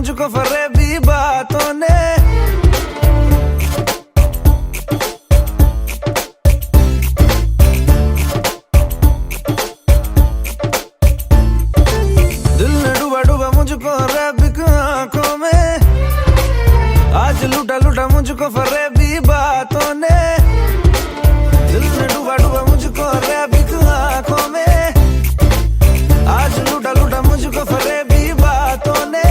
मुझको फरेबी बातों ने। दिल ने डूबा डूबा मुझको रैबिक आंखों में। आज लूटा लूटा मुझको फरेबी बातों ने। दिल ने डूबा डूबा मुझको रैबिक आंखों में। आज लूटा लूटा मुझको फरेबी बातों ने।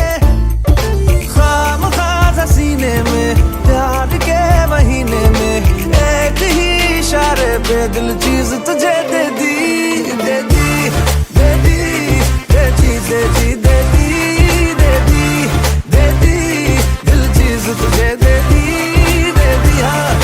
खामखा सीने में प्यार के महीने में एक ही इशारे पे दिल चीज तुझे दे दी, दे दी, दे दी, दे दी, दे दी, दे दी, दे दी, दे दी, दिल चीज तुझे दे दी, दे दी। हाँ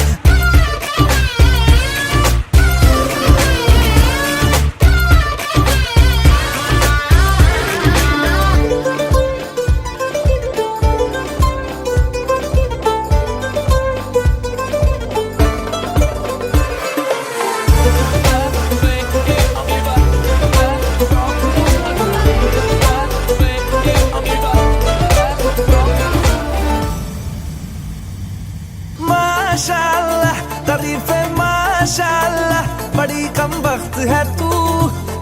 माशाअल्लाह, तारीफे माशाअल्लाह, बड़ी कम वक्त है तू,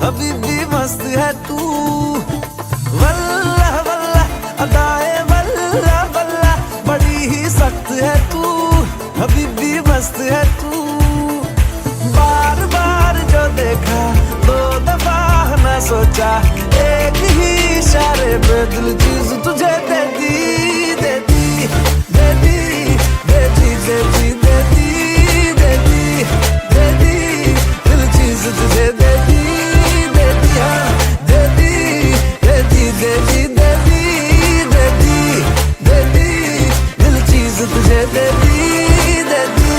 अभी भी मस्त है तू। वल्लाह वल्लाह, अदाए वल्लाह वल्लाह, बड़ी ही सख्त है तू, अभी भी मस्त है तू। बार बार जो देखा 2 दफा ना सोचा, एक ही इशारे पे दिल चीज तुझे दे दी, दे दी, दे दी, दे दी, दे दी, दे दी, दे दी, दे दी, दिल चीज तुझे दे दी, दे दी। हाँ दे दी, दे दी, दे दी, दे दी, दे दी, दे दी, दिल चीज तुझे दे दी, दे दी।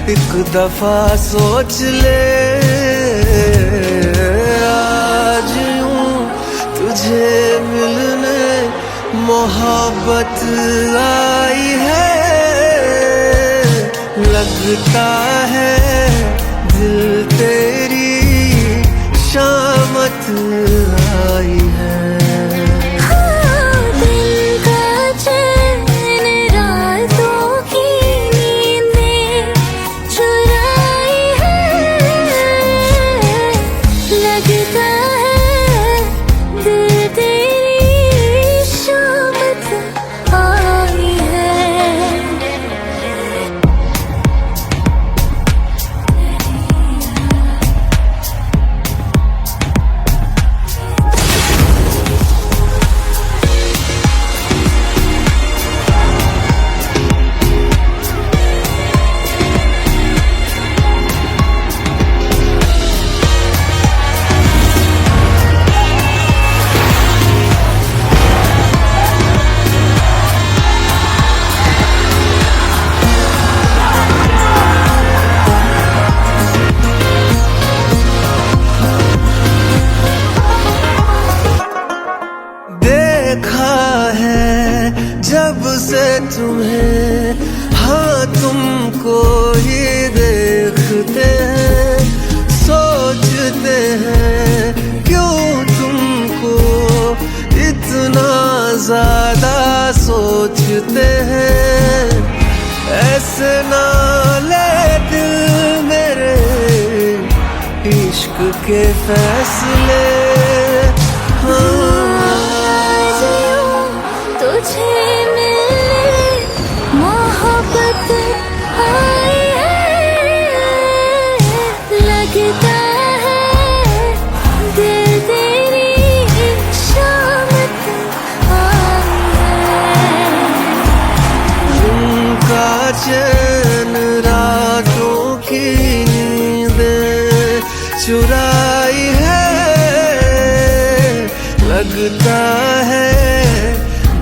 एक दफा सोच ले, आज यूं तुझे मिलने मोहब्बत आई है। लगता है दिल तेरी शान आई है। जब से तुम्हें, हाँ तुमको ही देखते हैं, सोचते हैं क्यों तुमको इतना ज्यादा सोचते हैं। ऐसे ना ले दिल मेरे इश्क के फैसले। तुझे मिलने मोहब्बत आई है, लगता है दिल तेरी शामत आई है। उनका चैन रातों की नींदें चुराई है, लगता है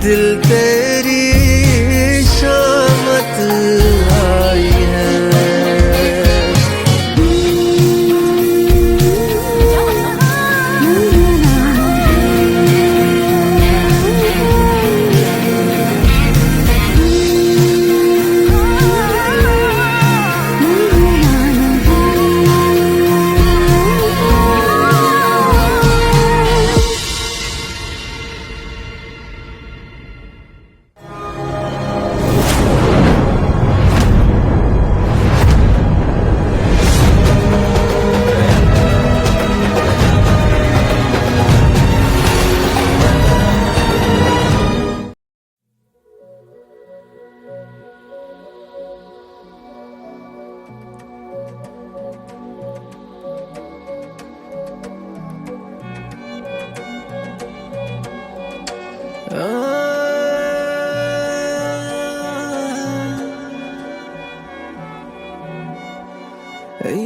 दिल तेरी शामत आई है।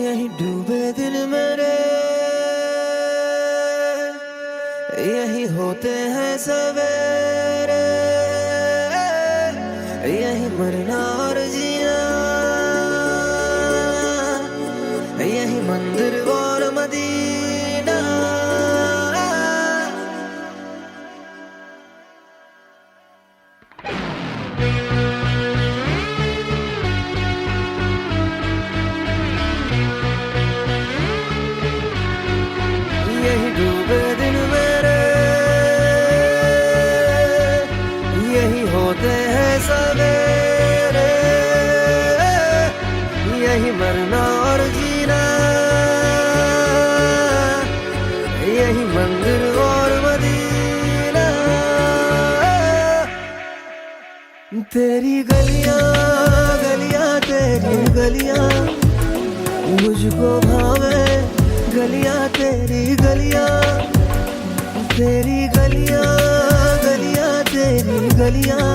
यही डूबे दिन मेरे, यही होते हैं सवेरे, यही मरना और जीना, यही मंदिर और मदीना। यही डूबे दिन मेरे, यही होते हैं सवेरे, यही मरना और जीना, यही मंदिर और मदीना। तेरी गलियां गलियां तेरी गलियां मुझको भावे, गलियां तेरी गलियां, तेरी गलियां गलियां तेरी गलियां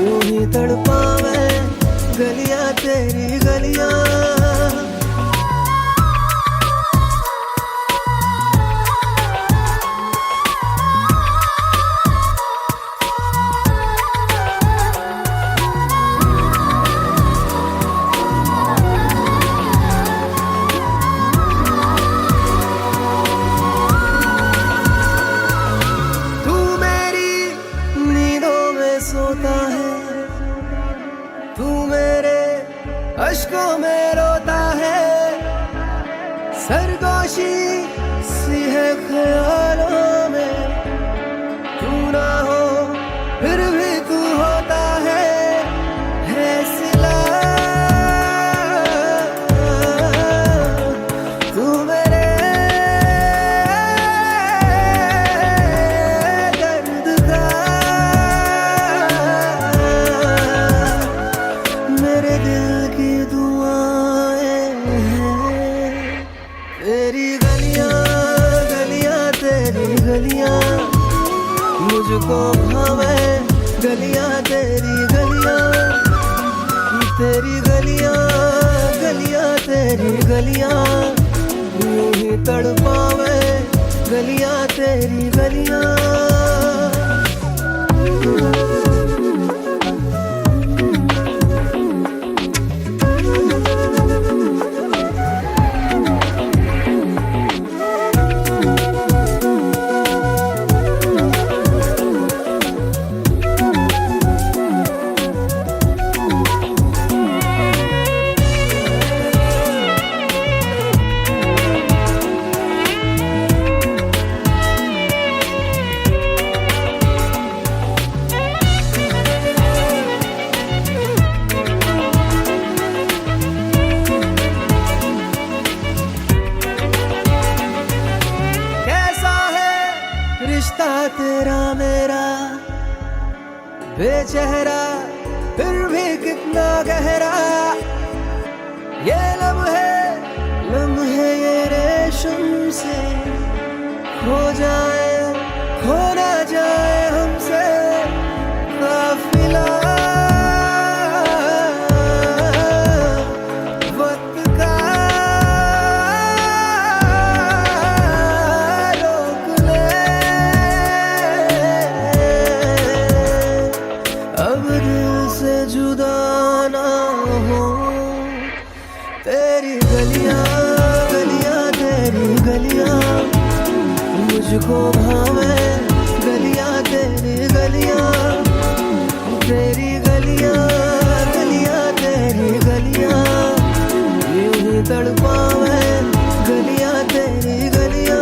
यूं ही तड़पावे, गलियां तेरी गलियां। सोता है तू, मेरे अश्कों में रोता है, सरगोशी सी है ख्यालों में तू ना हो फिर भी तू होता है सिला तू मेरे दर्द का मेरे दिल की दुआएं हैं तेरी गलियां गलियां तेरी गलियां मुझको भावे गलियां तेरी गलियां तेरी गलियां गलियां तेरी गलियां यूं ही तड़पावे गलियां तेरी गलियां रिश्ता तेरा मेरा बेचेहरा फिर भी कितना गहरा ये लम्हे ये रेशम से खो जाए खो ना जाए हमसे काफिला वक्त का जुदा ना हो तेरी गलियां गलियां तेरी गलियां मुझको भावे गलियां तेरी गलियां तेरी गलियां गलियां तेरी गलियां यूं ही तड़पावे गलियां तेरी गलियां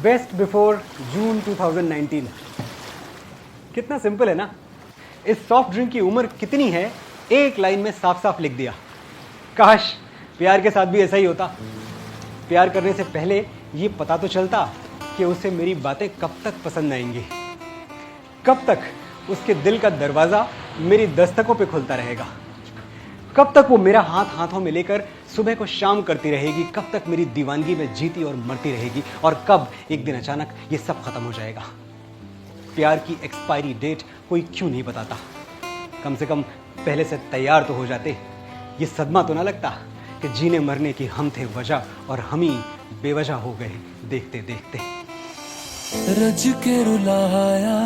बेस्ट बिफोर जून 2019। कितना सिंपल है ना। इस सॉफ्ट ड्रिंक की उम्र कितनी है एक लाइन में साफ साफ लिख दिया। काश प्यार के साथ भी ऐसा ही होता। प्यार करने से पहले ये पता तो चलता कि उसे मेरी बातें कब तक पसंद आएंगी, कब तक उसके दिल का दरवाज़ा मेरी दस्तकों पे खुलता रहेगा, कब तक वो मेरा हाथ हाथों में लेकर सुबह को शाम करती रहेगी, कब तक मेरी दीवानगी में जीती और मरती रहेगी, और कब एक दिन अचानक ये सब खत्म हो जाएगा। प्यार की एक्सपायरी डेट कोई क्यों नहीं बताता। कम से कम पहले से तैयार तो हो जाते। ये सदमा तो ना लगता कि जीने मरने की हम थे वजह और हम ही बेवजह हो गए देखते देखते। रज के रुलाया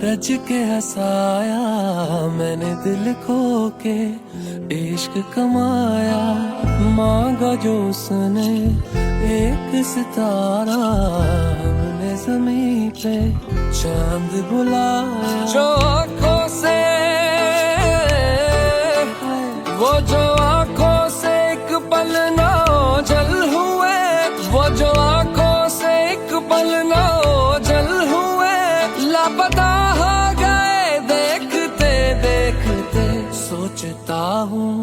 रज के हंसाया मैंने दिल खो के इश्क कमाया, मांगा जो उसने एक सितारा हमने ज़मीं पे चांद बुलाया। जो आँखों से वो जो आँखों से एक पल ना ओझल हुए, वो जो आँखों से एक पल ना ओझल हुए, लापता हो गए देखते देखते। सोचता हूँ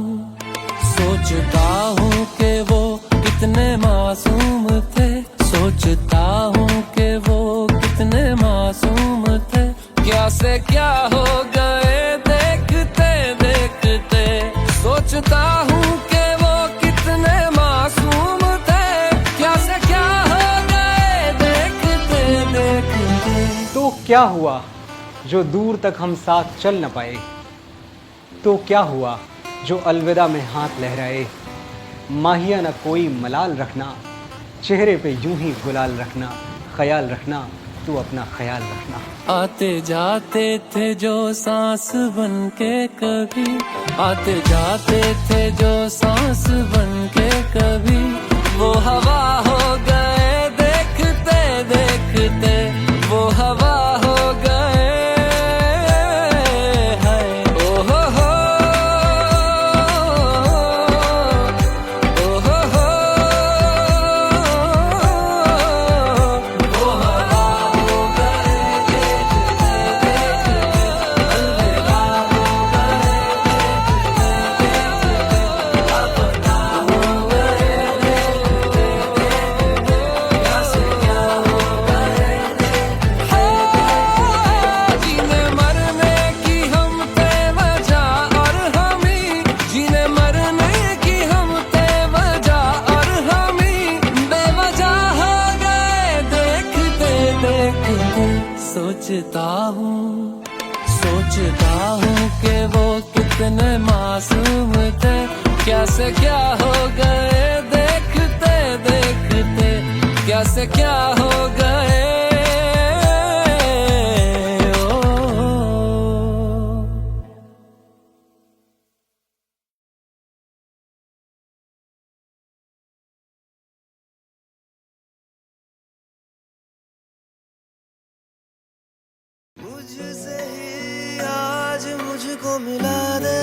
कि वो कितने मासूम थे, सोचता हूँ कि वो कितने मासूम थे, क्या से क्या हो गए देखते देखते। सोचता हूँ कि वो कितने मासूम थे, क्या से क्या हो गए देखते देखते। तो क्या हुआ जो दूर तक हम साथ चल न पाए, तो क्या हुआ जो अलविदा में हाथ लहराए माहिया न कोई मलाल रखना, चेहरे पे यूं ही गुलाल रखना, ख्याल रखना तू अपना ख्याल रखना। आते जाते थे जो सांस बन के कभी, आते जाते थे जो सांस बन के कभी, वो हवा हो गए देखते देखते, वो हवा हो गए। सोचता हूँ कि वो कितने मासूम थे, क्या से क्या हो गए देखते देखते, क्या से क्या हो गए। मुझसे ही आज मुझको मिला दे,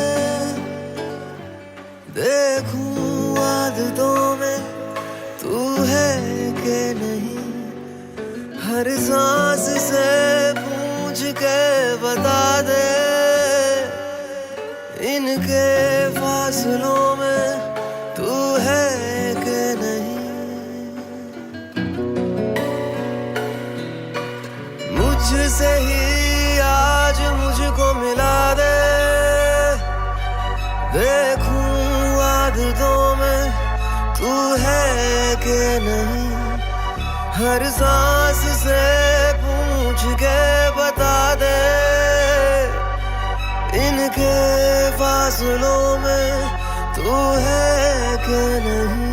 देखूं आदतों में तू है कि नहीं, हर सांस से पूछ के बता दे, इनके फासलों में तू है कि नहीं। मुझसे ही आज मुझको मिला दे, देखूं आदतों में तू है कि नहीं, हर सांस से पूछ के बता दे, इनके फासलों में तू है कि नहीं।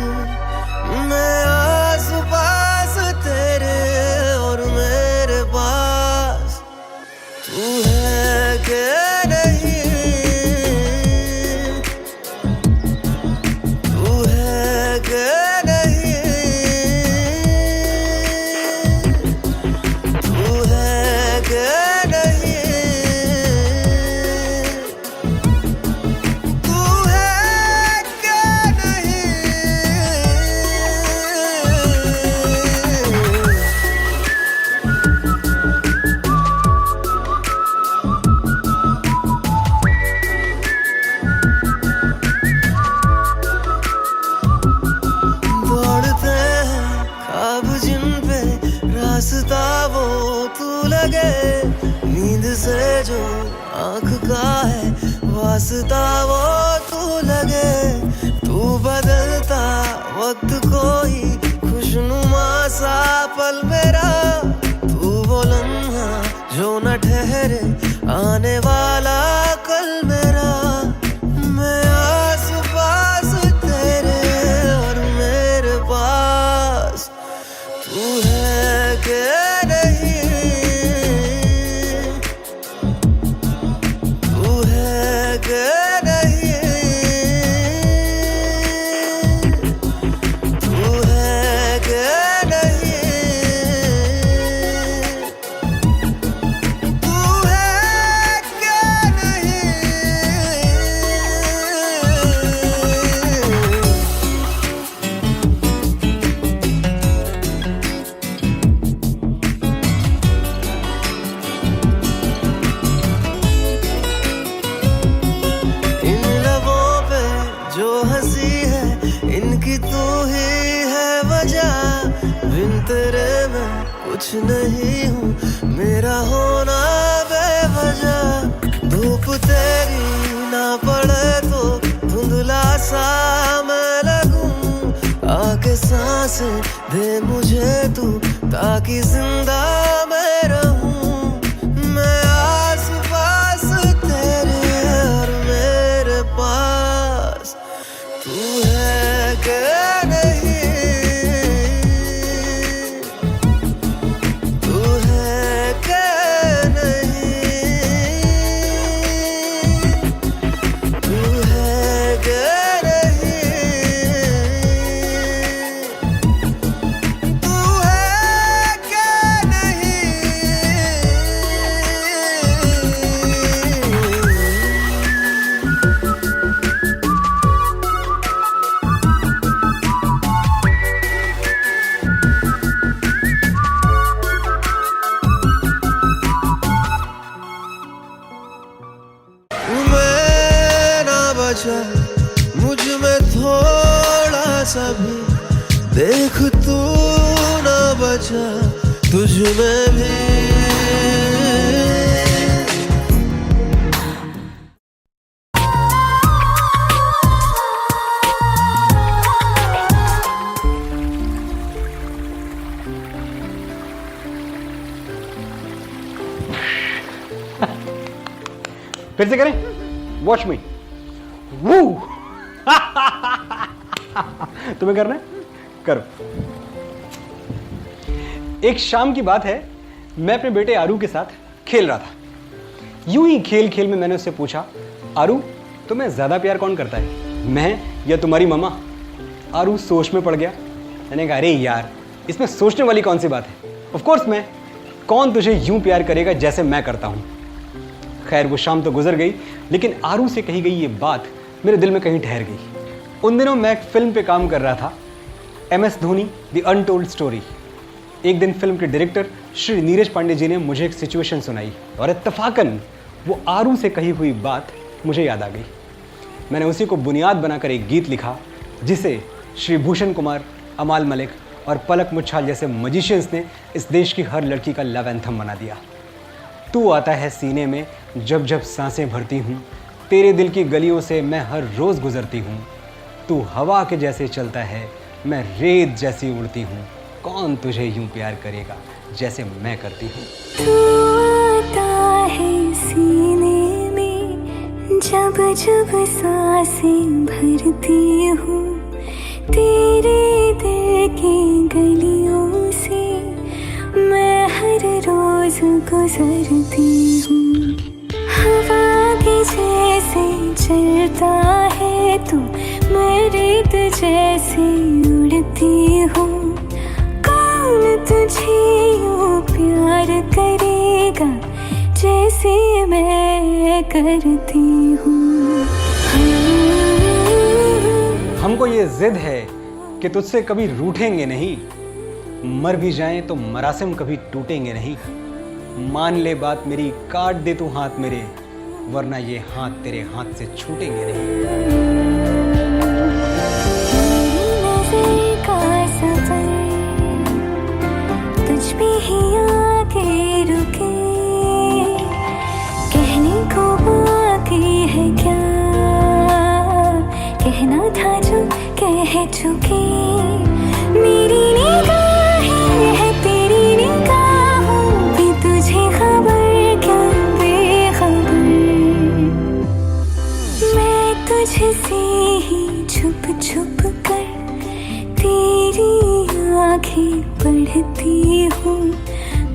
मैं आस पास तेरे और मेरे पास तू है कि नहीं, तू है कि नहीं, तू है कि नहीं, तू है कि नहीं। दौड़ते हैं ख्वाब जिन पे रास्ता वो तू लगे, नींद से जो आँख का है वास्ता वो तू लगे, तू बदलता वक्त कोई खुशनुमा सा पल मेरा, तू वो लम्हा जो न ठहरे आने वाला कल मेरा। मैं आस पास तेरे और मेरे पास तू है कि नहीं, तू है कि नहीं, तू है कि नहीं, तू है कि नहीं। इन लबों पे जो हंसी है इनकी तू ही है वजह, बिन तेरे मैं कुछ नहीं हूँ, मेरा होना बेवजह। धूप तेरी ना पड़े तो धुंधला सा मैं लगूं, आके सांसें दे मुझे तू ताकि जिंदा मैं रहूं। मैं आस पास तेरे और मेरे पास तू है कि तू न बचा तुझ में भी। फिर से करें, वॉच मी। वू तुम्हें करना है, करो। एक शाम की बात है, मैं अपने बेटे आरू के साथ खेल रहा था। यूं ही खेल खेल में मैंने उससे पूछा, आरू तुम्हें ज्यादा प्यार कौन करता है, मैं या तुम्हारी मम्मा? आरू सोच में पड़ गया। मैंने कहा, अरे यार इसमें सोचने वाली कौन सी बात है, ऑफ कोर्स मैं। कौन तुझे यूं प्यार करेगा जैसे मैं करता हूं। खैर वो शाम तो गुजर गई, लेकिन आरू से कही गई ये बात मेरे दिल में कहीं ठहर गई। उन दिनों मैं एक फिल्म पे काम कर रहा था, MS Dhoni the untold story. एक दिन फिल्म के डायरेक्टर श्री नीरज पांडे जी ने मुझे एक सिचुएशन सुनाई और इत्तफाकन वो आरू से कही हुई बात मुझे याद आ गई। मैंने उसी को बुनियाद बनाकर एक गीत लिखा, जिसे श्री भूषण कुमार, अमाल मलिक और पलक मुच्छाल जैसे मजिशियंस ने इस देश की हर लड़की का लव एंथम बना दिया। तू आता है सीने में जब जब सांसें भरती हूँ, तेरे दिल की गलियों से मैं हर रोज़ गुजरती हूँ। तू हवा के जैसे चलता है, मैं रेत जैसी उड़ती हूँ। कौन तुझे यूं प्यार करेगा जैसे मैं करती हूँ। तू आता है सीने में जब जब सांसें भरती हूँ, तेरे दिल की गलियों से मैं हर रोज गुजरती हूँ। हवा के जैसे चलता है तू, मैं रेत जैसे उड़ती हूँ। कौन तुझे यूं प्यार करेगा जैसे मैं करती हूँ। हमको ये जिद है कि तुझसे कभी रूठेंगे नहीं, मर भी जाएं तो मरासिम कभी टूटेंगे नहीं। मान ले बात मेरी, काट दे तू हाथ मेरे, वरना ये हाथ तेरे हाथ से छूटेंगे नहीं। नज़र का सफर तुझ पे ही आके रुके, कहने को बाकी है क्या, कहना था जो कह चुके। मेरी निगाहें है तेरी निगाहों पे, तुझे खबर क्या बेखबर। मैं तुझसे ही छुप छुप कर तेरी आंखें पढ़ती हूँ।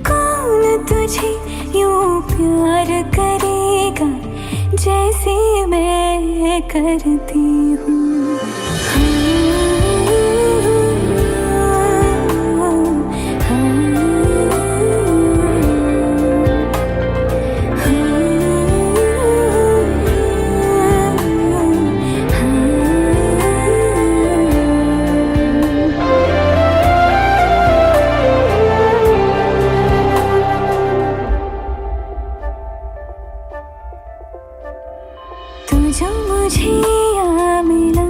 कौन तुझे यूं प्यार करेगा जैसे मैं करती हूँ। तू जो मुझे आ मिला,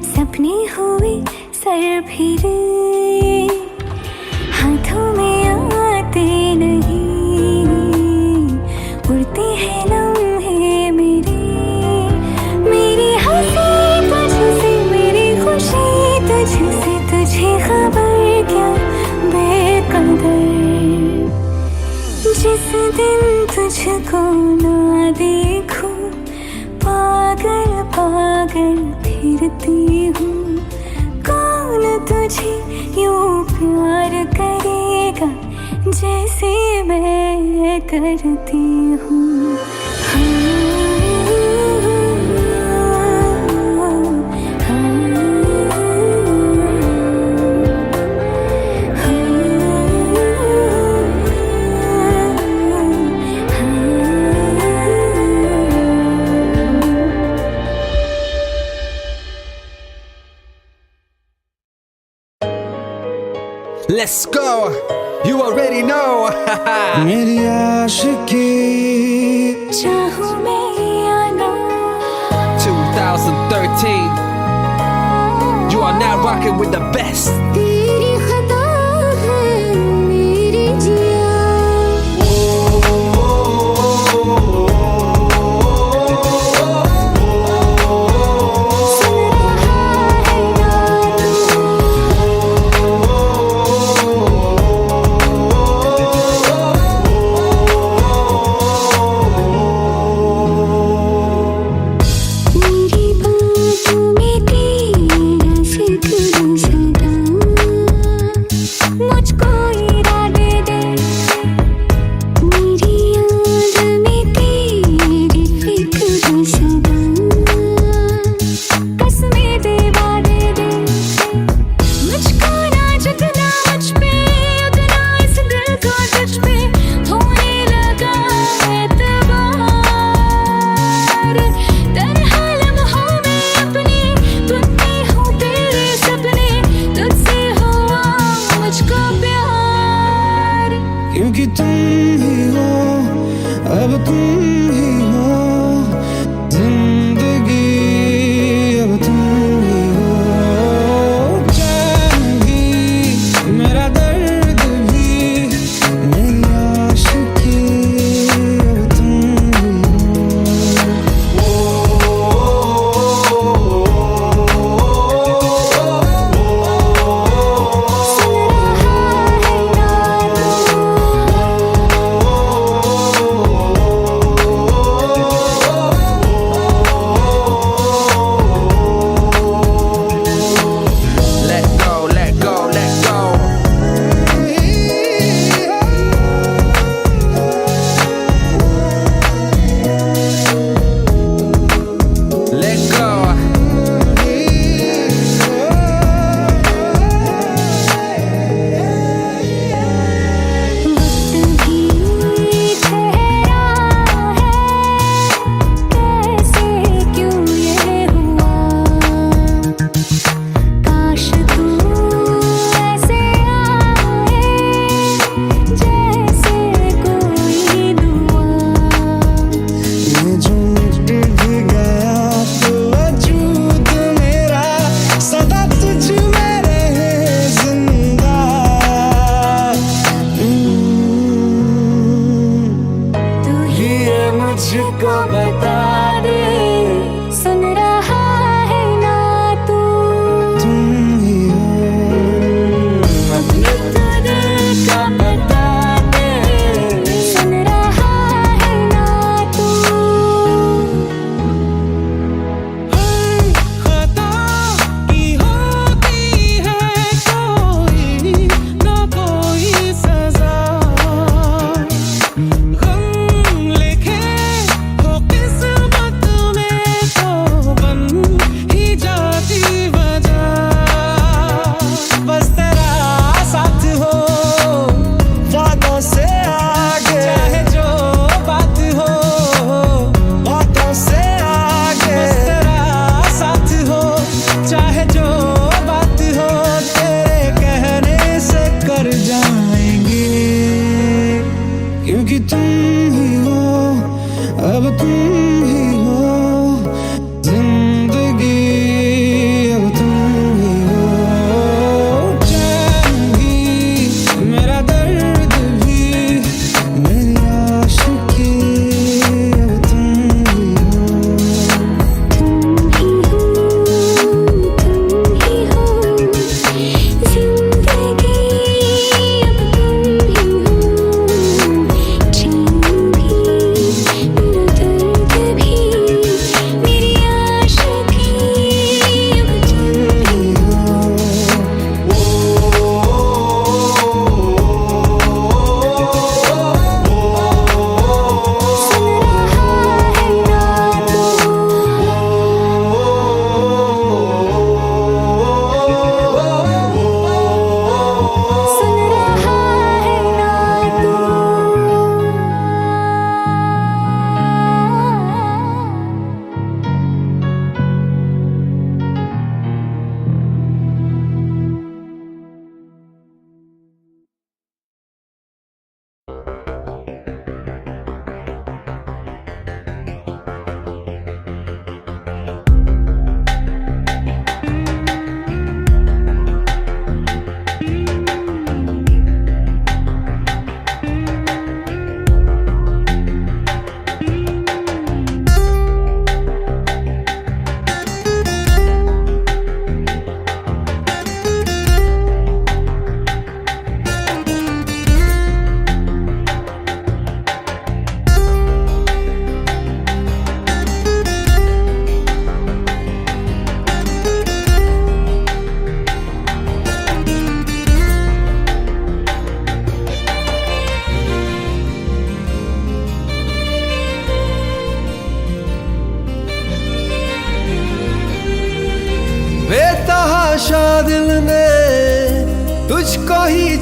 सपने हुए सर फिरे, हाथों में आते नहीं, उड़ते हैं लम्हे मेरे। मेरी हंसी तुझसे, मेरी खुशी तुझसे, तुझे खबर क्या बेकदर। जिस दिन तुझको ना देखूं, पागल पागल फिरती हूँ। कौन तुझे यूं प्यार करेगा जैसे मैं करती हूँ। Let's go, you already know. मेरी आशिकी चाहूं मैं या ना, 2013, you are are now rocking with the best. तेरी खता है मेरी जिया मेरी बातों में तेरा जिक्र सदा मुझको इरादे दे मेरी याद में तेरी फिक्र सदा कसमें दे वादे दे मुझको ना झुकना मुझ पे उतना इस दिल को तुझ पे होने लगा एतबार तन्हा लम्हों में अपने बुनती हूँ तेरे सपने तुझसे हुआ मुझको प्यार क्योंकि तुम ही हो, अब तुम ही हो, जिंदगी अब तुम ही हो। चैन भी, मेरा दर्द भी, मेरी आशिकी अब तुम ही हो। सुन रहा है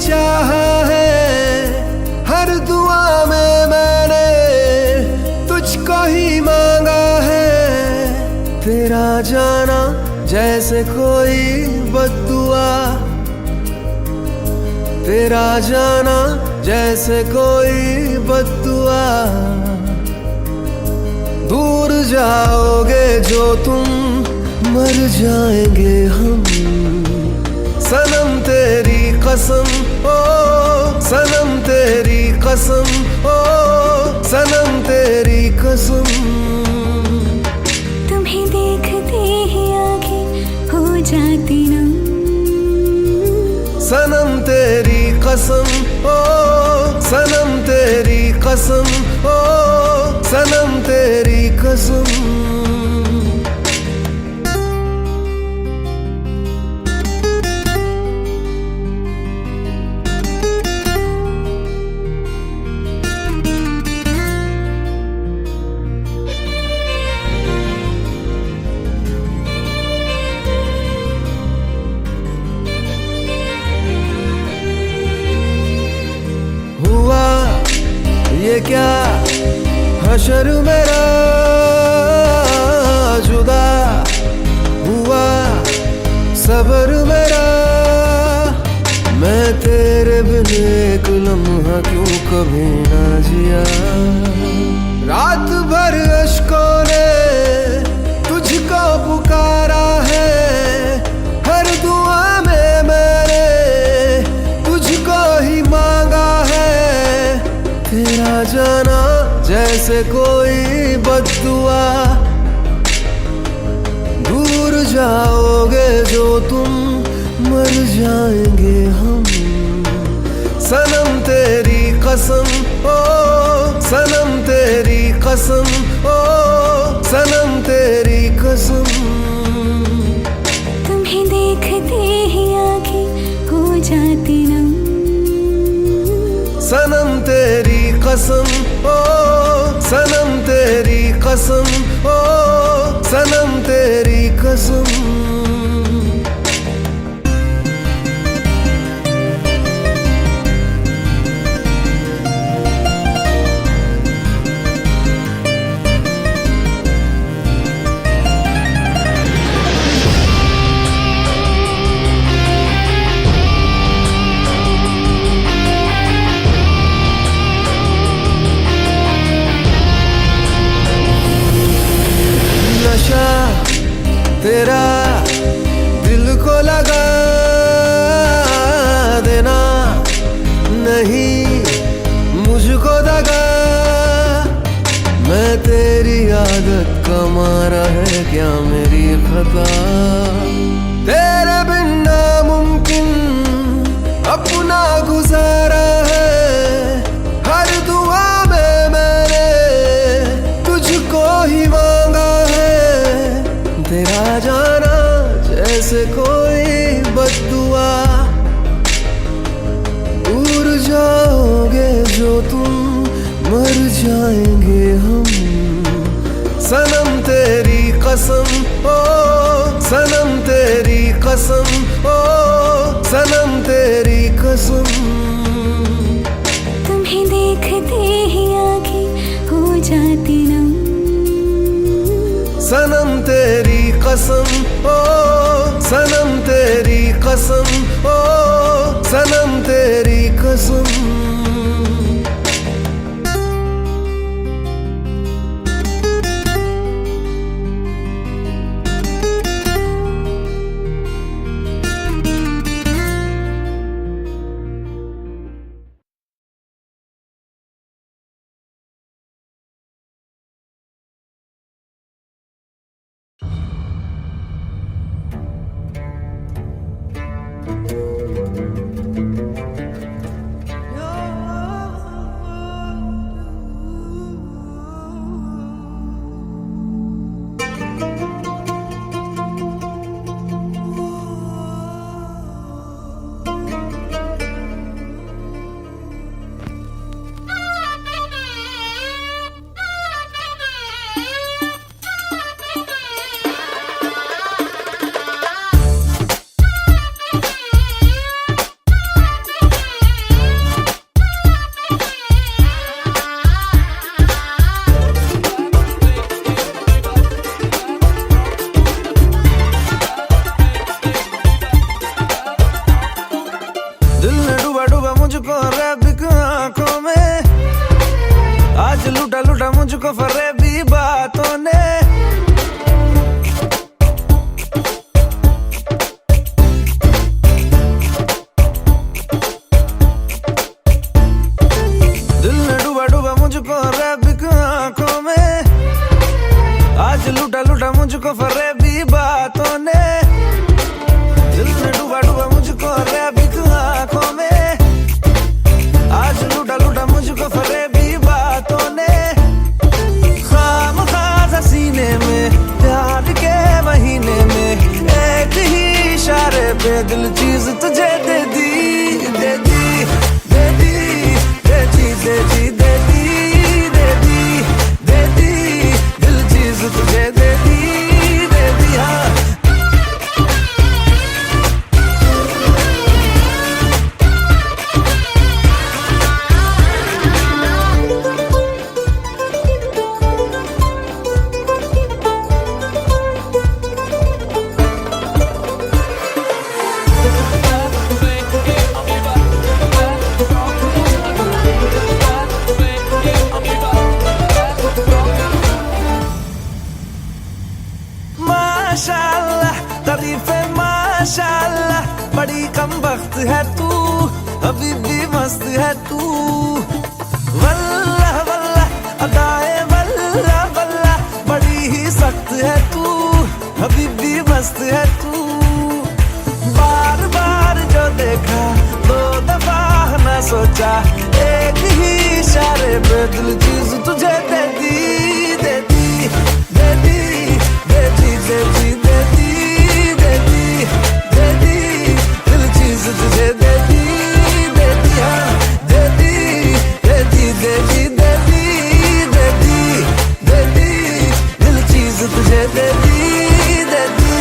चाहा है, हर दुआ में मैंने तुझको ही मांगा है। तेरा जाना जैसे कोई बद्दुआ, तेरा जाना जैसे कोई बद्दुआ। दूर जाओगे जो तुम, मर जाएंगे हम। सनम तेरी कसम, ओ सनम तेरी कसम, ओ सनम तेरी कसम। तुम्हें देखते ही आंखें हो जाती नम। सनम तेरी कसम, ओ सनम तेरी कसम, ओ सनम तेरी कसम। हुआ ये क्या हशर मेरा, जुदा हुआ सबर मेरा। मैं तेरे बिन एक लम्हा क्यों कभी ना जिया। रात भर अश्कों ने तुझको पुकारा है, हर दुआ में मैंने तुझको ही मांगा है। तेरा जाना जैसे कोई बद्दुआ, दूर जाओगे जो तुम, मर जाएंगे हम। सनम तेरी कसम, ओ सनम तेरी कसम, ओ सनम तेरी कसम। तुम्हें देखते ही आंखें हो जाती नम। सनम तेरी कसम, ओ सनम तेरी कसम, ओ सनम तेरी कसम। नशा तेरा दिल को लगा देना, नहीं मुझको दगा। मैं तेरी आदत का मारा है क्या मेरी खता। तेरे बिन नामुमकिन अपना गुजारा है, हर दुआ में मैंने तुझको ही मांगा है। तेरा जाना जैसे कोई बद्दुआ, दूर जाओगे जो तुम, मर जाएंगे हम। सनम तेरी कसम, ओ सनम तेरी कसम, ओ सनम तेरी कसम। तुम्हें देखते ही आंखें हो जाती नम। सनम तेरी कसम, ओ सनम तेरी कसम, ओ सनम तेरी कसम। मुझको रैबिक आंखों में, आज लूटा लूटा मुझको फरेबी बातों ने। दिल ने डूबा डूबा मुझको रैबिक आंखों में, आज लूटा लूटा मुझको फरेबी बातों ने। दिल ने डूबा डूबा मुझको रैबिक आंखों में, आज लूटा लूटा मुझको फरेबी बातों ने। खामखाज़ सीने में प्यार के महीने में, एक ही इशारे पे दिल चीज तुझे दे दी, दे दी, दे दी, दे दी, दे दी, दे दी, दे दी, दे दी, दिल चीज तुझे दे दी, दे दी। हाँ माशाअल्लाह, तारीफ़े माशाअल्लाह, बड़ी कम वक्त है तू, अभी भी मस्त है तू। वल्लाह वल्लाह अदाए वल्लाह वल्लाह, बड़ी ही सख्त है तू, अभी भी मस्त है तू। बार बार जो देखा दो दफा ना सोचा, एक ही इशारे पे दिल चीज तुझे दे दी, दे दी, दे दी, दे दी, दे दी, दे दी, दे दी, दे दी, दिल चीज तुझे दे दी, दे दी। हाँ दे दी, दे दी, दे दी, दे दी, दे दी, दे दी, दिल चीज तुझे दे दी, दे दी।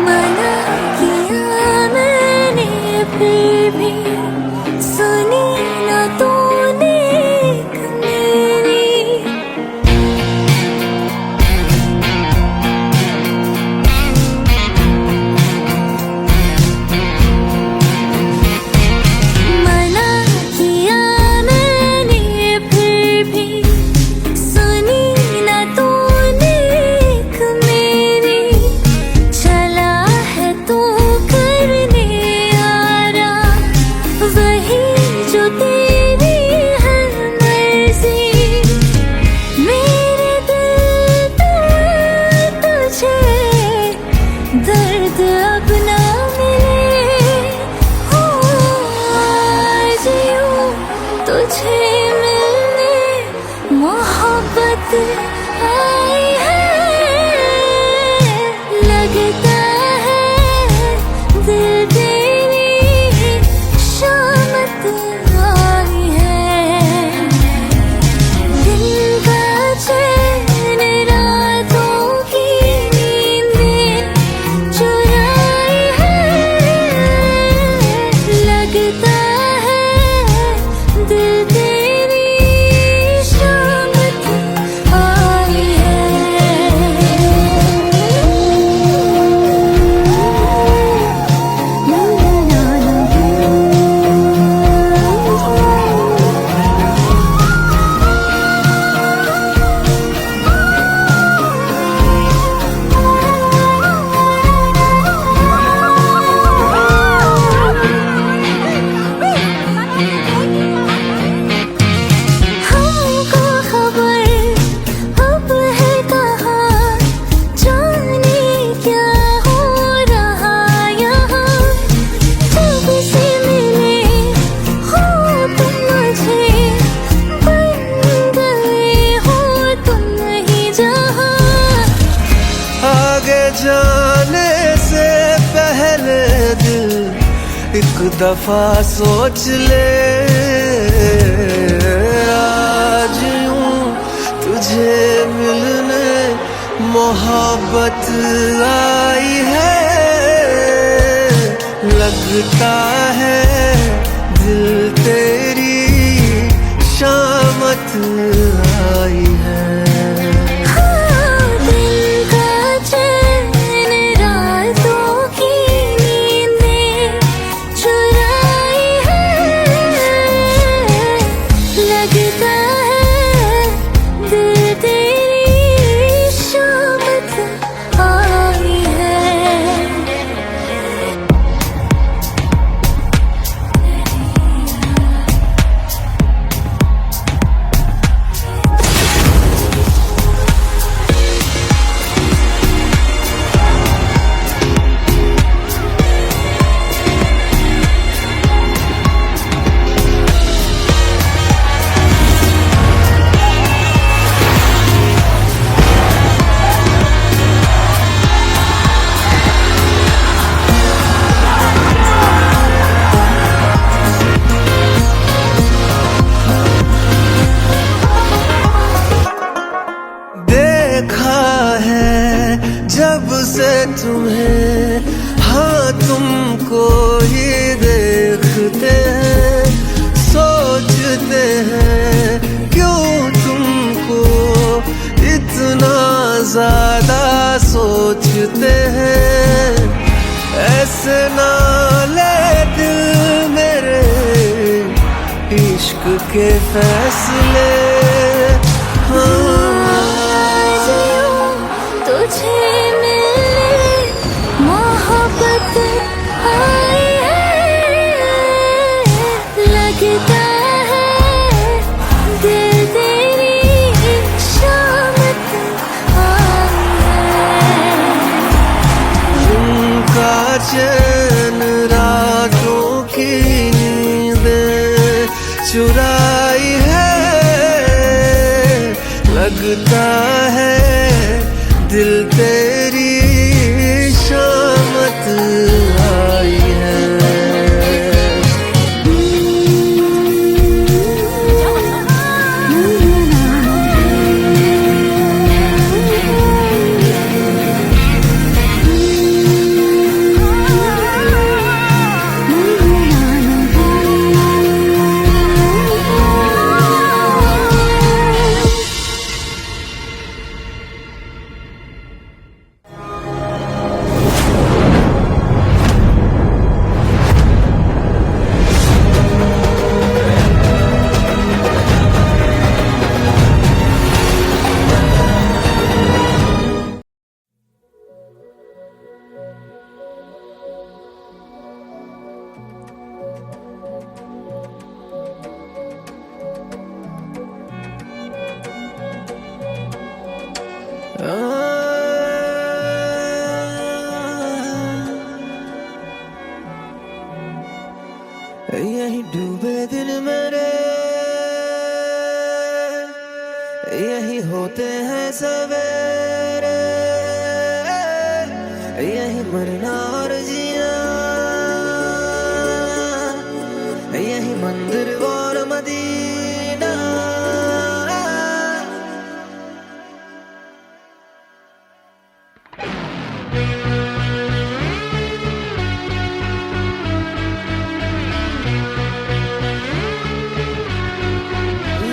मना किया मैंने फिर भी सुनी ना तूने एक मेरी। मना किया मैंने फिर भी सुनी ना तूने एक मेरी। चला है तू करने यारा, वही जो तेरी है मर्जी। मेरे दिल पे तुझे दर्द अब ना मिले, हो आज यूं तुझे मिलने मोहब्बत आई है। लगता है दिल तेरी शामत आई है। दिल का चैन रातों की नींदें चुराई है। लगता है दिल तेरी शामत आई हमको खबर अब है कहाँ, जाने क्या हो रहा यहाँ। जब से मिले हो तुम मुझे, बन गए हो तुम ही जहाँ। आगे जाने से पहले दिल एक दफा सोच ले, आज यूं तुझे मिलने मोहब्बत आई है। लगता है दिल तेरी शामत आई है। दिल का चैन रातों की नींदें चुराई है। लगता है दिल तेरी शामत आई है। देखा है जब से तुम्हें, हाँ तुमको ही देखते हैं। सोचते हैं क्यों तुमको इतना ज्यादा सोचते हैं। ऐसे ना ले दिल मेरे इश्क के फैसले। आज यूं तुझे मिलने मोहब्बत आई है। लगता है दिल तेरी शामत आई है। उनका चैन रातों की नींदें चुराई है। लगता है दिल तेरी शामत आई है। यही डूबे दिन मेरे, यही होते हैं सवेरे। यही मरना और जीना, यही मंदिर और मदीना।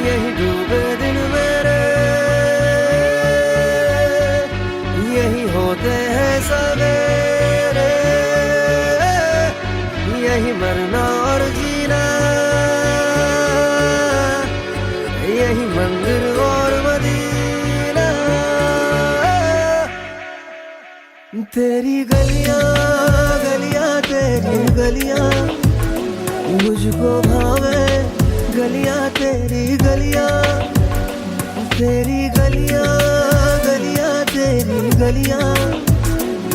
यही डूबे दिन मेरे, यही होते हैं सवेरे। यही मरना और जीना, यही मंदिर और मदीना। तेरी गलियां गलियां तेरी गलियां मुझको भावे। गलियां तेरी गलियां, तेरी गलियां गलियां तेरी गलियां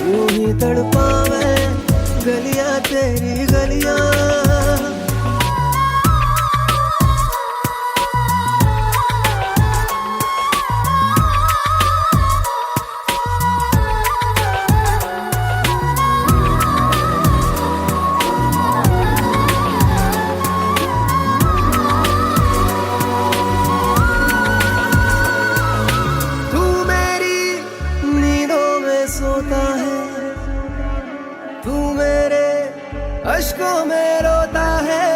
यूं ही तड़पावे। गलियां तेरी गलियां। अश्कों में रोता है,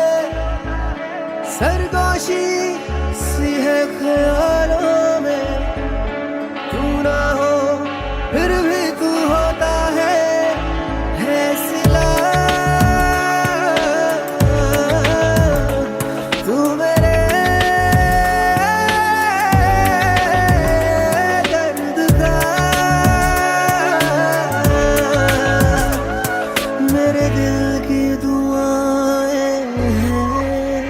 सरगोशी सी है ख्यालों में। तू ना हो फिर भी तू होता है सिला। तू मेरे दर्द का, मेरे दिल की दुआएं हैं।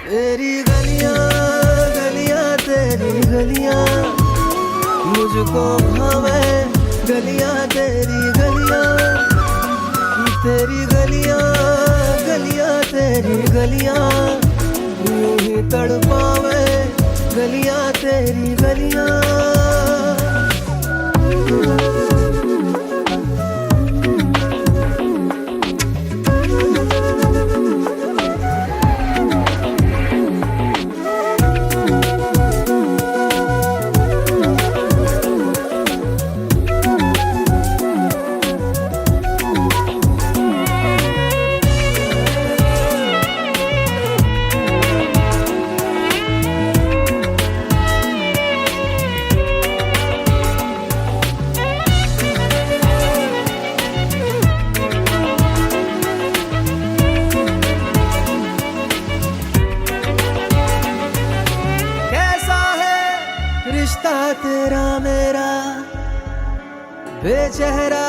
तेरी गलियां गलियां तेरी गलियां मुझको भावे, गलियां तेरी गलियां, तेरी गलियां गलियां तेरी गलियां यूं ही तड़पावे, गलियां तेरी गलियां। रिश्ता तेरा मेरा बेचेहरा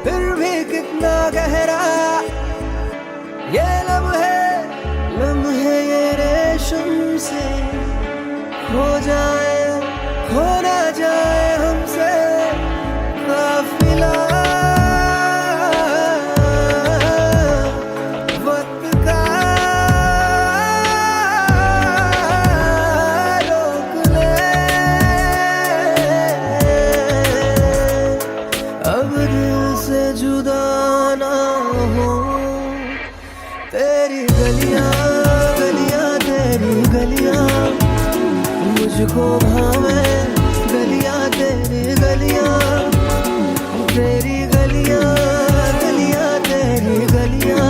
फिर भी कितना गहरा। ये लम्हे लम्हे ये रेशम से खो जाए, खो ना जाए हमसे काफिला। वक्त का रोक ले, अब दिल से जुदा ना हो। तेरी गलियां गलियां तेरी गलियां मुझको भावे, गलियां तेरी गलियां, तेरी गलियां गलियां तेरी गलियां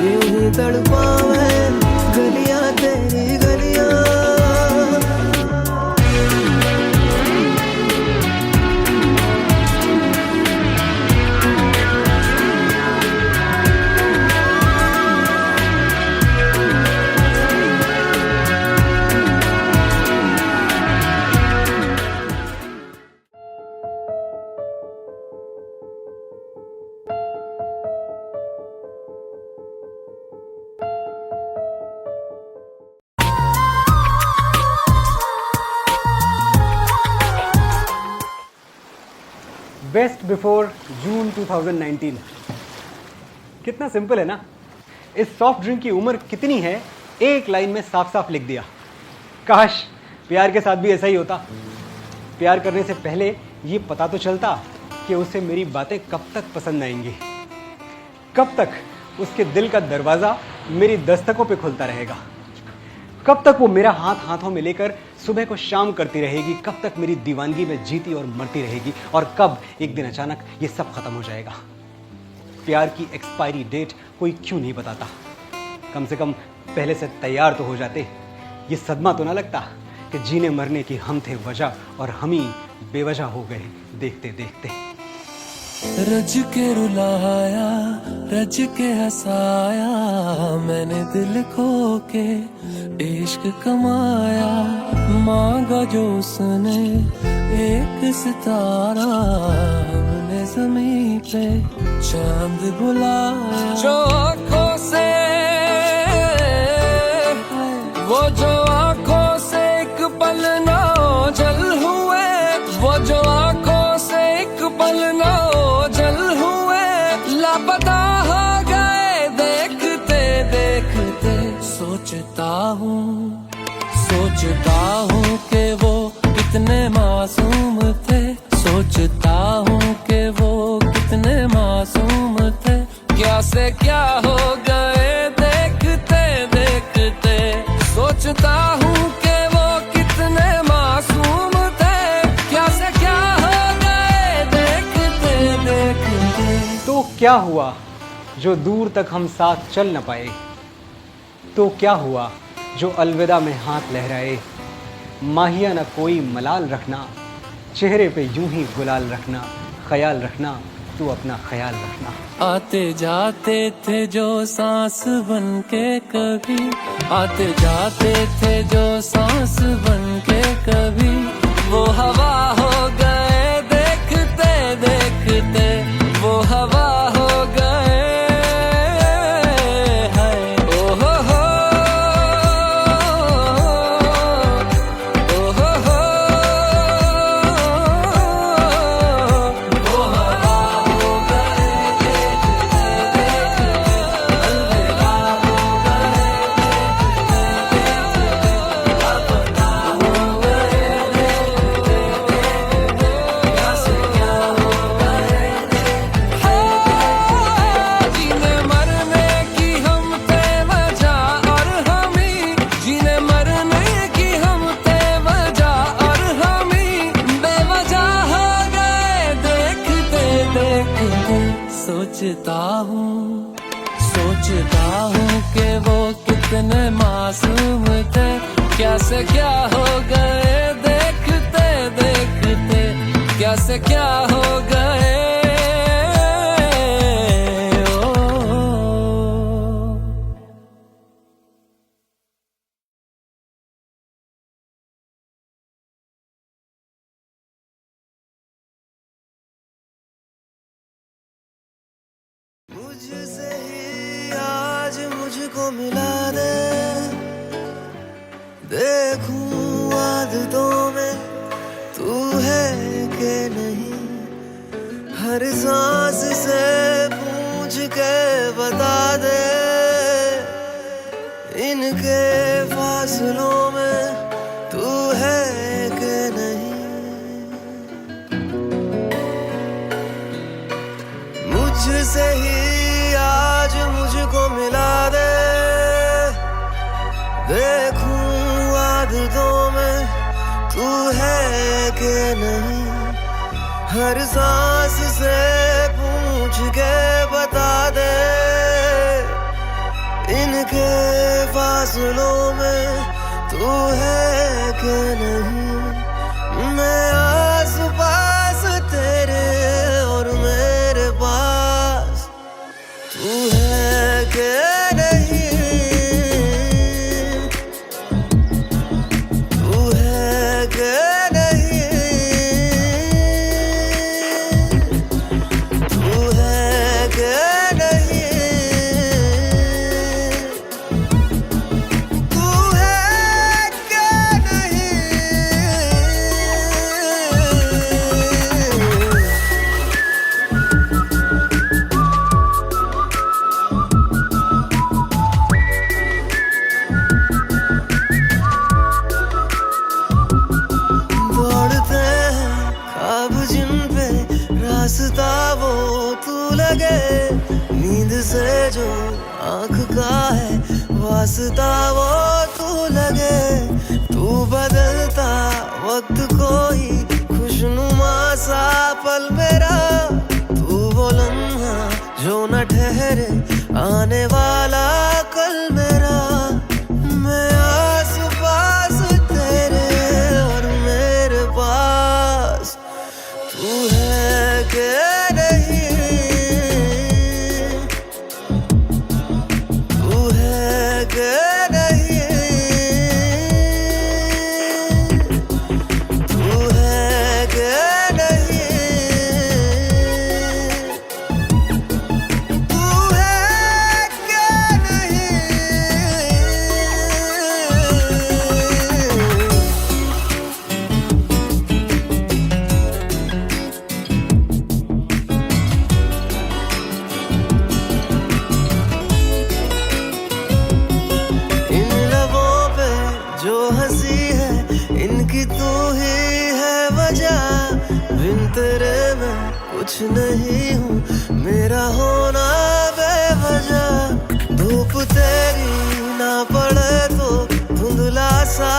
यूं ही तड़पावे, गलियां तेरी गलियां। बेस्ट बिफोर जून 2019। कितना सिंपल है ना। इस सॉफ्ट ड्रिंक की उम्र कितनी है एक लाइन में साफ साफ लिख दिया। काश प्यार के साथ भी ऐसा ही होता। प्यार करने से पहले ये पता तो चलता कि उसे मेरी बातें कब तक पसंद आएंगी, कब तक उसके दिल का दरवाज़ा मेरी दस्तकों पे खुलता रहेगा, कब तक वो मेरा हाथ हाथों में लेकर सुबह को शाम करती रहेगी, कब तक मेरी दीवानगी में जीती और मरती रहेगी, और कब एक दिन अचानक ये सब खत्म हो जाएगा। प्यार की एक्सपायरी डेट कोई क्यों नहीं बताता। कम से कम पहले से तैयार तो हो जाते। ये सदमा तो ना लगता कि जीने मरने की हम थे वजह और हम ही बेवजह हो गए देखते देखते। रज के रुलाया, रज के हंसाया, मैंने दिल खो के इश्क कमाया। मांगा जो उसने एक सितारा, हमने ज़मीं पे चांद बुलाया। जो आँखों से, वो जो आँखों से एक पल ना ओझल हुए, वो जो आँखों से एक पल ना ओझल हुए, लापता हो गए देखते देखते। सोचता हूँ कि वो कितने मासूम थे, सोचता हूँ कि वो कितने मासूम थे। क्या से क्या हो गए देखते देखते। सोचता हूँ कि वो कितने मासूम थे, क्या से क्या हो गए देखते देखते। तो क्या हुआ जो दूर तक हम साथ चल न पाए। तो क्या हुआ जो अलविदा में हाथ लहराए। माहिया न कोई मलाल रखना, चेहरे पे यूं ही गुलाल रखना। ख्याल रखना, तू अपना ख्याल रखना। आते जाते थे जो सांस बन के कभी, आते जाते थे जो सांस बन के कभी, वो हवा हो गए देखते देखते, वो हवा हो गए। सोचता हूँ कि वो कितने मासूम थे, क्या से क्या हो गए देखते देखते, क्या से क्या हो गए। मुझसे ही आज मुझको मिला दे, देखूं आदतों में तू है कि नहीं। हर सांस से पूछ के बता दे, इनके फासलों में तू है कि नहीं। मुझसे ही आज मुझको मिला दे, देखूं आदतों में तू है कि नहीं। हर सांस से पूछ के बता दे, इनके फासलों में तू है कि नहीं। मैं आस पास तेरे और मेरे पास तू है कि नहीं। तू है कि नहीं। तू है कि नहीं। तू है कि नहीं। दौड़ते हैं ख्वाब जिन पे रास्ता वो तू लगे, नींद से जो आँख का है वास्ता वो तू लगे। तू बदलता वक्त कोई खुशनुमा सा पल मेरा, तू वो लम्हा जो न ठहरे आने वाला कल मेरा। मैं आस पास तेरे और मेरे पास तू है कि नहीं। तू है कि नहीं। तू है कि नहीं। तू है कि नहीं। इन लबों पे जो हंसी है इनकी तू ही है वजह। बिन तेरे मैं कुछ नहीं हूँ, मेरा होना बेवजह। धूप तेरी ना पड़े तो धुंधला सा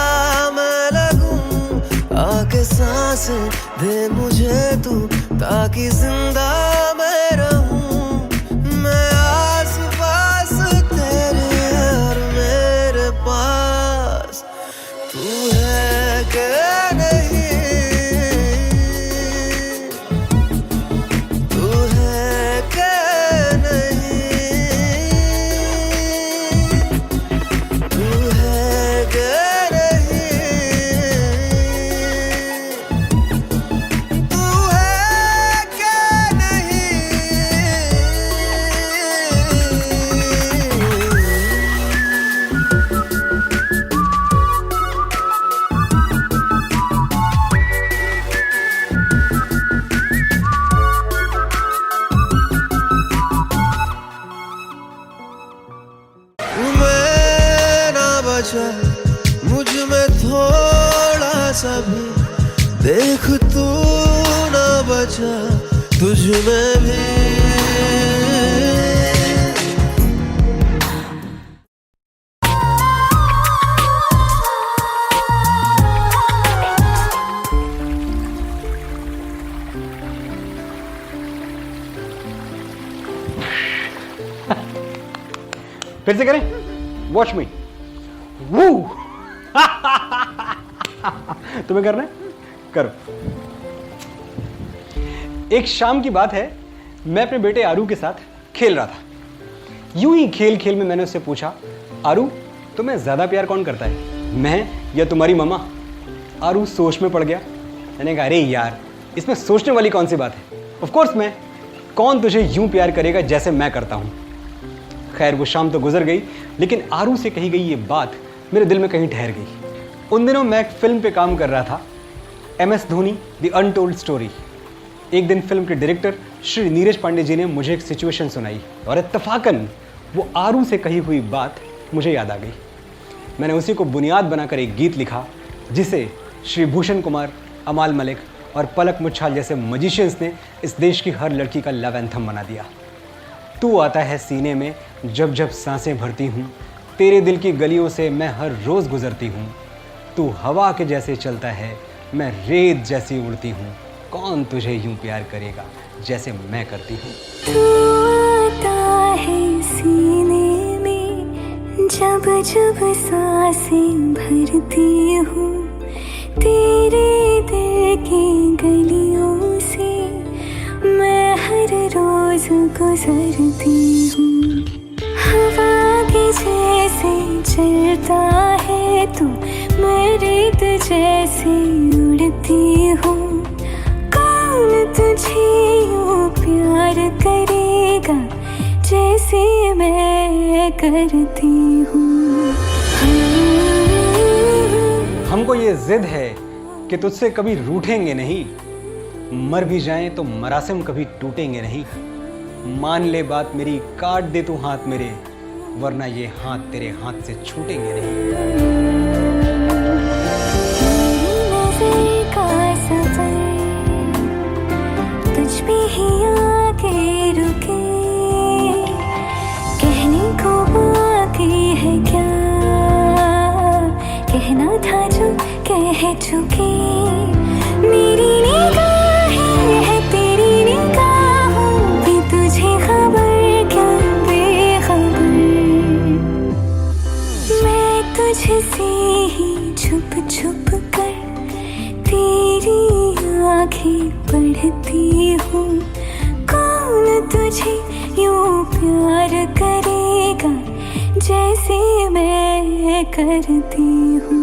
मैं लगूं, आके सांसें दे मुझे तू ताकि जिंदा मैं रहूं। मैं बचा मुझ में थोड़ा सा भी, देख तू ना बचा तुझ में भी। फिर से करें, वॉच मी। वू तुम्हें करना है, करो। एक शाम की बात है, मैं अपने बेटे आरू के साथ खेल रहा था। यूं ही खेल खेल में मैंने उससे पूछा, आरू तुम्हें ज्यादा प्यार कौन करता है, मैं या तुम्हारी मम्मा? आरू सोच में पड़ गया। मैंने कहा, अरे यार इसमें सोचने वाली कौन सी बात है, ऑफ कोर्स मैं। कौन तुझे यूं प्यार करेगा जैसे मैं करता हूं। खैर वो शाम तो गुजर गई, लेकिन आरू से कही गई ये बात मेरे दिल में कहीं ठहर गई। उन दिनों मैं एक फिल्म पे काम कर रहा था, MS Dhoni the untold story. एक दिन फिल्म के डायरेक्टर श्री नीरज पांडे जी ने मुझे एक सिचुएशन सुनाई और इत्तफाकन वो आरू से कही हुई बात मुझे याद आ गई। मैंने उसी को बुनियाद बनाकर एक गीत लिखा, जिसे श्री भूषण कुमार, अमाल मलिक और पलक मुच्छाल जैसे मजिशियंस ने इस देश की हर लड़की का लव एंथम बना दिया। तू आता है सीने में जब जब सांसें भरती हूँ, तेरे दिल की गलियों से मैं हर रोज़ गुजरती हूँ। तू हवा के जैसे चलता है, मैं रेत जैसी उड़ती हूँ। कौन तुझे यूं प्यार करेगा जैसे मैं करती हूँ। तू आता है सीने में जब जब सांसें भरती हूँ, तेरे दिल की गलियों से मैं हर रोज गुजरती हूँ। हवा के जैसे चलता है तू, मैं रेत जैसे उड़ती हूँ। कौन तुझे यूं प्यार करेगा जैसे मैं करती हूँ। हमको ये जिद है कि तुझसे कभी रूठेंगे नहीं, मर भी जाएं तो मरासिम कभी टूटेंगे नहीं। मान ले बात मेरी, काट दे तू हाथ मेरे, वरना ये हाथ तेरे हाथ से छूटेंगे नहीं। तुझ पे ही आके रुके, कहने को बाकी है क्या, कहना था जो कह चुके। मेरी निगाहें है तेरी निगाहों भी, तुझे खबर क्या बेखबर। मैं तुझसे ही छुप छुप कर तेरी आँखें पढ़ती हूँ। कौन तुझे यूं प्यार करेगा जैसे मैं करती हूँ।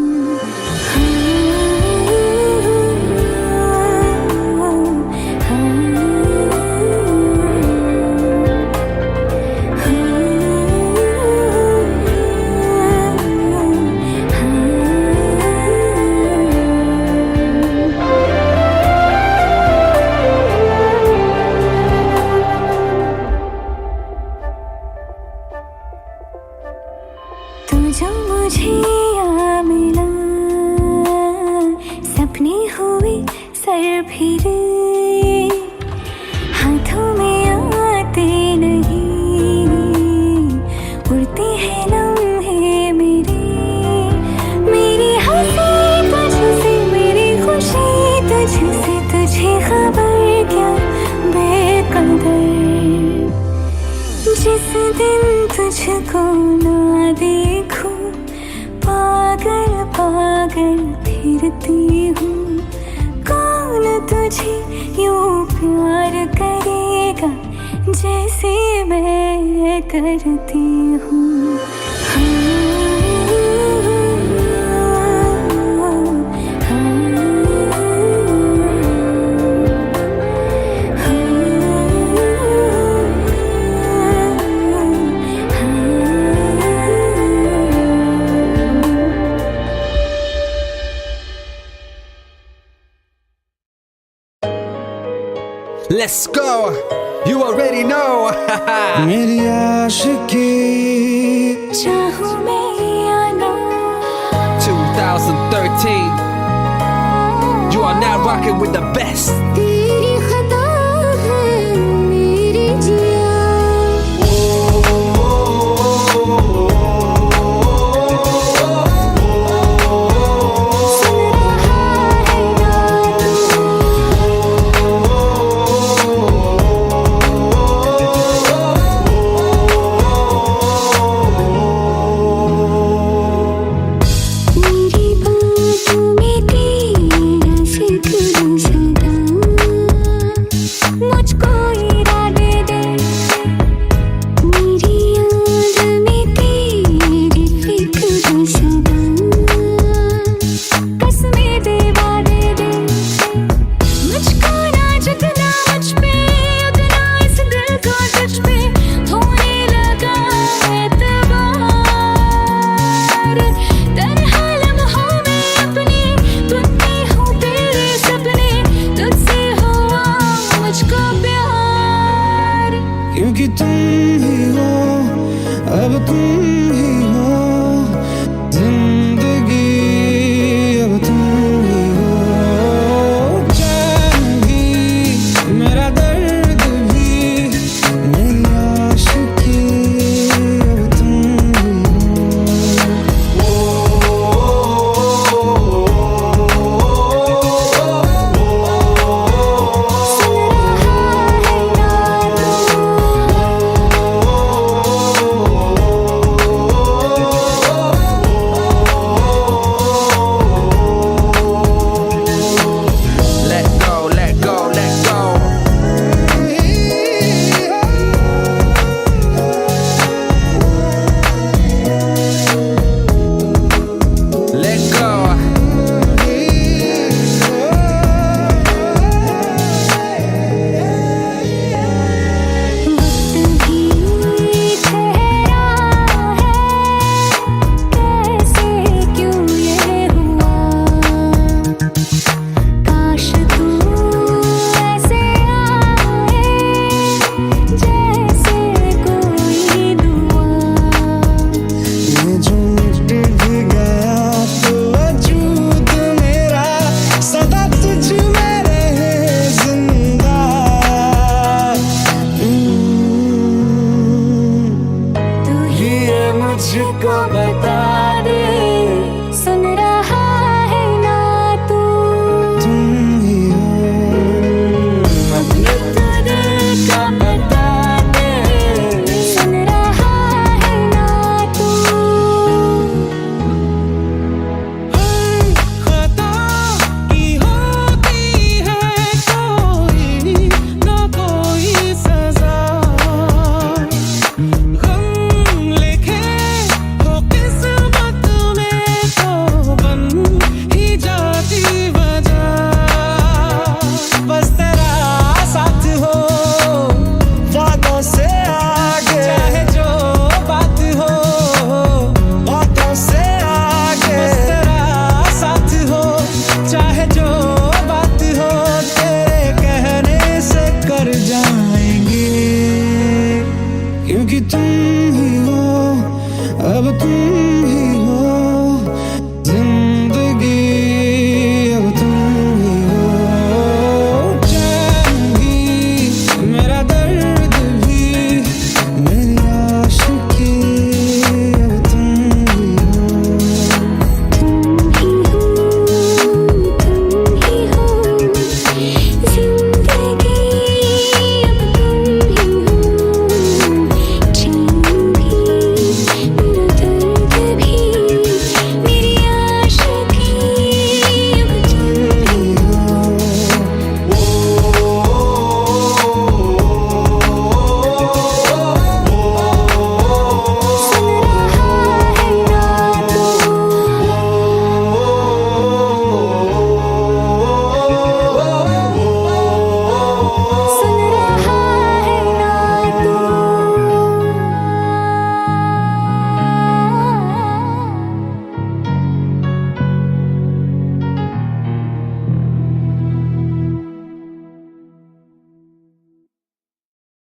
तू जो मुझे यहाँ मिला, सपने हुए सर फिरे, हाथों में आते नहीं, उड़ते हैं लम्हे मेरे। मेरी हंसी तुझसे, मेरी खुशी तुझसे, तुझे खबर क्या बेकदर। जिस दिन तुझको ना देखूं, पागल पागल फिरती हूँ। कौन तुझे यूं प्यार करेगा जैसे मैं करती हूँ। Let's go, you already know. मेरी आशिकी चाहूं मैं या ना, rocking with the best. तेरी खता है मेरी जिया मुझको इरादे दे मेरी याद में तेरी फिक्र सदा कसमें दे वादे दे मुझको ना जगना मुझ पे उतना इस दिल को तुझ पे होने लगा एतबार तन्हा लम्हों में अपने बुनती हूँ तेरे सपने तुझसे हुआ मुझको प्यार क्योंकि तुम ही हो, अब तुम ही हो, जिंदगी अब तुम ही हो। चैन भी मेरा दर्द भी मेरी आशिकी अब तुम ही हो। Let go, let go, let go. Let go. वक्त भी ठहरा है कैसे क्यों ये हुआ काश तू ऐसे आए जैसे कोई दुआ ये जो मिट भी गया तो वजूद मेरा सदा तुझ में रहे जिंदा। तू ही मुझको बता दे सुन रहा है ना तू तुम ही हो, अपने तो दिल का बता दे सुन रहा है ना तू खता की होती है कोई ना कोई सजा। गम लिखे हो किस्मत में तो बन ही जाती वजह। बस तेरा साथ हो वादों से आगे, चाहे जो बात हो बातों से आगे। बस तेरा साथ हो चाहे जो बात हो तेरे कहने से कर जाएंगे क्योंकि तुम ही हो, अब तुम